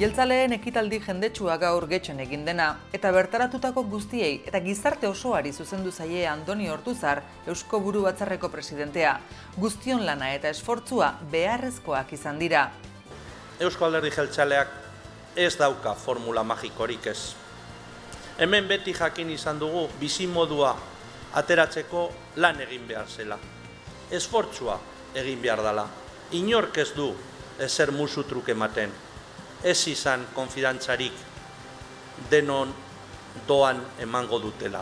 Jeltzaleen ekitaldi jendetsua gaur Getxon egin dena, eta bertaratutako guztiei eta gizarte osoari zuzendu zaie Andoni Ortuzar, Eusko Buru Batzarreko presidentea. Guztion lana eta esfortzua beharrezkoak izan dira. Eusko Alderdi Jeltzaleak ez dauka formula magikorik ez. Hemen beti jakin izan dugu bizimodua ateratzeko lan egin behar zela. Esfortzua egin behar dela. Inork ez du ezer musutruk ematen. Ez izan konfidantzarik denon doan emango dutela,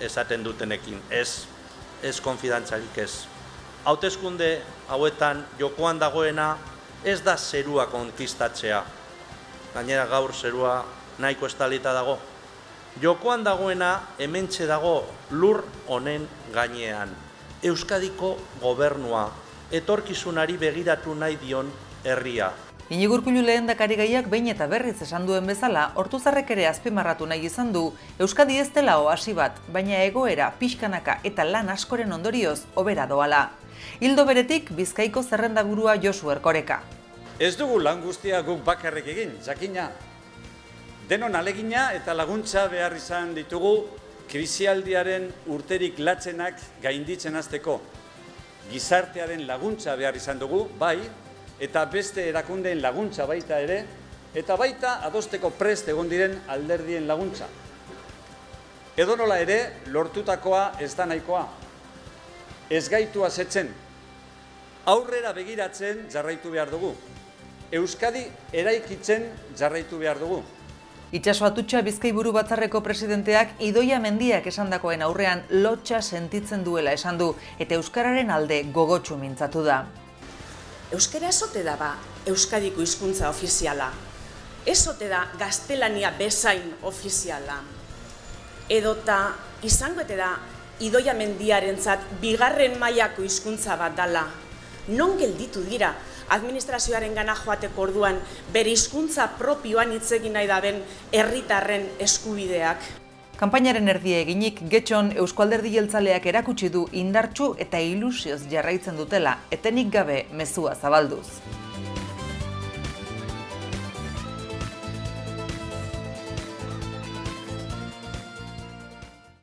esaten dutenekin, ez konfidantzarik ez. Hauteskunde hauetan jokoan dagoena ez da zerua konkistatzea, gainera gaur zerua nahiko estalita dago. Jokoan dagoena hementxe dago lur honen gainean. Euskadiko gobernua, etorkizunari begiratu nahi dion herria. Iñigo Urkullu lehendakarigaiak behin eta berriz esan duen bezala, Ortuzarrek ere azpimarratu nahi izan du, Euskadi ez dela oasi bat, baina egoera, pixkanaka eta lan askoren ondorioz hobera doala. Ildo beretik, Bizkaiko zerrendaburua Josu Erkoreka. Ez dugu lan guztia guk bakarrik egin, jakina. Denon alegina eta laguntza behar izan ditugu krisialdiaren urterik latzenak gainditzen hasteko. Gizartearen laguntza behar izan dugu, bai, eta beste erakundeen laguntza baita ere, eta baita adosteko prest egon diren alderdien laguntza. Edonola ere, lortutakoa ez da nahikoa. Ez gaitu asetzen. Aurrera begiratzen jarraitu behar dugu. Euskadi eraikitzen jarraitu behar dugu. Itxaso Atutxa Bizkai Buru Batzarreko presidenteak Idoia Mendiak esandakoen aurrean lotxa sentitzen duela esan du, eta euskararen alde gogotsu mintzatu da. Euskara ezote da ba Euskadiko hizkuntza ofiziala. Ezote da gaztelania bezain ofiziala. Edota izango ete da Idoia Mendiarentzat bigarren mailako hizkuntza bat dala. Non gelditu dira administrazioaren gana joateko orduan bere hizkuntza propioan hitz egin nahi daben herritarren eskubideak. Kanpainaren erdia eginik, Getxon Eusko Alderdi Jeltzaleak erakutsi du indartsu eta ilusioz jarraitzen dutela, etenik gabe mezua zabalduz.